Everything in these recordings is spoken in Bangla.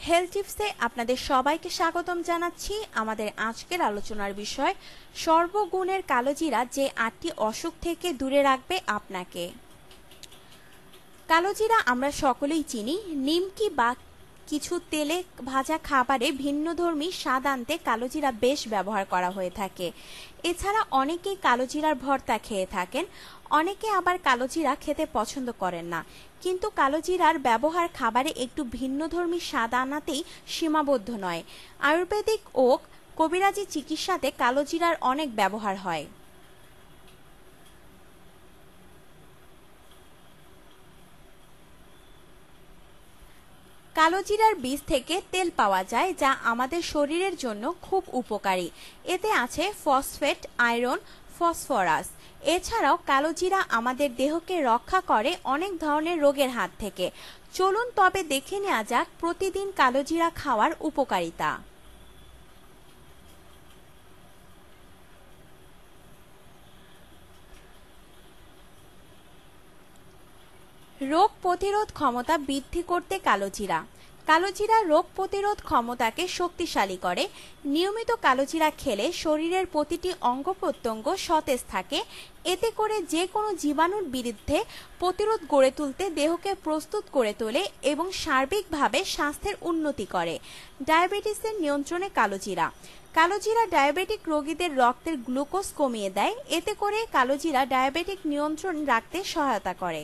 হেলথ টিপসে আপনাদের সবাইকে স্বাগতম জানাচ্ছি। আমাদের আজকের আলোচনার বিষয় সর্বগুণের কালোজিরা যে ৮টি অসুখ থেকে দূরে রাখবে আপনাকে। কালোজিরা আমরা সকলেই চিনি। নিমকি বা কিছু তেলে ভাজা খাবারে ভিন্নধর্মী স্বাদ আনতে কালোজিরা বেশ ব্যবহার করা হয়ে থাকে। এছাড়া অনেকেই কালোজিরার ভর্তা খেয়ে থাকেন, অনেকে আবার কালোজিরা খেতে পছন্দ করেন না। কিন্তু কালোজিরার ব্যবহার খাবারে একটু ভিন্নধর্মী স্বাদ আনাতেই সীমাবদ্ধ নয়। আয়ুর্বেদিক ও কবিরাজি চিকিৎসাতে কালোজিরার অনেক ব্যবহার হয়। কালোজিরার বীজ থেকে তেল পাওয়া যায়, যা আমাদের শরীরের জন্য খুব উপকারী। এতে আছে ফসফেট, আয়রন, ফসফরাস। এছাড়াও কালোজিরা আমাদের দেহকে রক্ষা করে অনেক ধরনের রোগের হাত থেকে। চলুন তবে দেখে নেওয়া যাক প্রতিদিন কালোজিরা খাওয়ার উপকারিতা। রোগ প্রতিরোধ ক্ষমতা বৃদ্ধি করতে কালোজিরা। কালোজিরা রোগ প্রতিরোধ ক্ষমতাকে শক্তিশালী করে। নিয়মিত কালোজিরা খেলে শরীরের প্রতিটি অঙ্গ প্রত্যঙ্গ সতেজ থাকে। এতে করে যে কোনো জীবাণুর বিরুদ্ধে প্রতিরোধ গড়ে তুলতে দেহকে প্রস্তুত করে তোলে এবং সার্বিকভাবে স্বাস্থ্যের উন্নতি করে। ডায়াবেটিসের নিয়ন্ত্রণে কালোজিরা। কালোজিরা ডায়াবেটিক রোগীদের রক্তের গ্লুকোজ কমিয়ে দেয়। এতে করে কালোজিরা ডায়াবেটিক নিয়ন্ত্রণ রাখতে সহায়তা করে।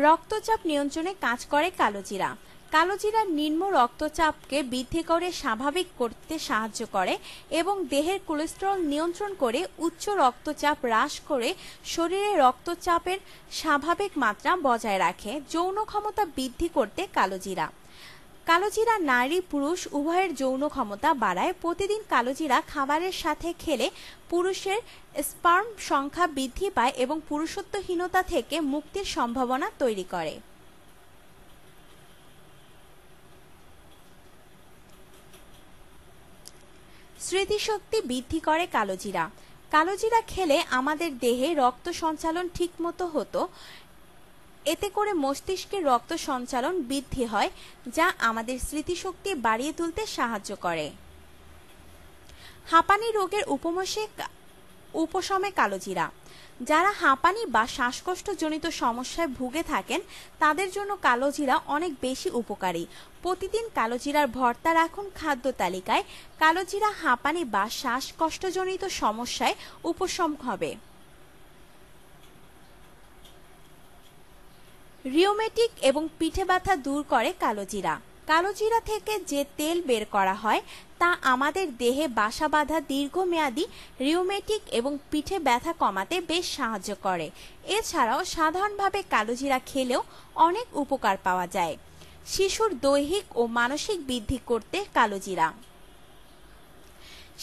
রক্তচাপ নিয়ন্ত্রণে কাজ করে কালোজিরা। কালোজিরা নিম্ন রক্তচাপকে বৃদ্ধি করে স্বাভাবিক করতে সাহায্য করে এবং দেহের কোলেস্টেরল নিয়ন্ত্রণ করে উচ্চ রক্তচাপ হ্রাস করে শরীরে রক্তচাপের স্বাভাবিক মাত্রা বজায় রাখে। যৌন ক্ষমতা বৃদ্ধি করতে কালোজিরা। কালোজিরা নারী পুরুষ উভয়ের যৌন ক্ষমতা বাড়ায়। প্রতিদিন কালোজিরা খাবারের সাথে খেলে পুরুষের স্পার্ম সংখ্যা বৃদ্ধি পায় এবং পুরুষত্বহীনতা থেকে মুক্তির সম্ভাবনা তৈরি করে। স্মৃতিশক্তি বৃদ্ধি করে কালোজিরা। কালোজিরা খেলে আমাদের দেহে রক্ত সঞ্চালন ঠিকমতো হতো। এতে করে মস্তিষ্কের রক্ত সঞ্চালন বৃদ্ধি হয়, যা আমাদের স্মৃতিশক্তি বাড়িয়ে তুলতে সাহায্য করে। হাঁপানি রোগের উপশমে কালোজিরা। যারা হাঁপানি বা শ্বাসকষ্টজনিত সমস্যায় ভুগে থাকেন তাদের জন্য কালোজিরা অনেক বেশি উপকারী। প্রতিদিন কালোজিরার ভর্তা রাখুন খাদ্য তালিকায়। কালোজিরা হাঁপানি বা শ্বাসকষ্টজনিত সমস্যায় উপশম হবে। রিউমেটিক এবং পিঠে ব্যথা দূর করে কালোজিরা। কালোজিরা থেকে যে তেল বের করা হয় তা আমাদের দেহে বাসা বাঁধা দীর্ঘমেয়াদী রিউমেটিক এবং পিঠে ব্যথা কমাতে বেশ সাহায্য করে। এছাড়াও সাধারণভাবে কালোজিরা খেলেও অনেক উপকার পাওয়া যায়। শিশুর দৈহিক ও মানসিক বৃদ্ধি করতে কালোজিরা।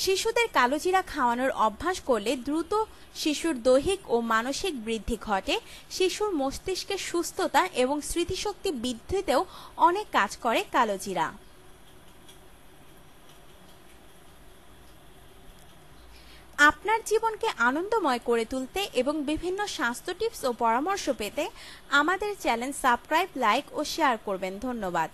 শিশুদের কালোজিরা খাওয়ানোর অভ্যাস করলে দ্রুত শিশুর দৈহিক ও মানসিক বৃদ্ধি ঘটে। শিশুর মস্তিষ্কের সুস্থতা এবং স্মৃতিশক্তি বৃদ্ধিতেও অনেক কাজ করে কালোজিরা। আপনার জীবনকে আনন্দময় করে তুলতে এবং বিভিন্ন স্বাস্থ্য টিপস ও পরামর্শ পেতে আমাদের চ্যানেল সাবস্ক্রাইব, লাইক ও শেয়ার করবেন। ধন্যবাদ।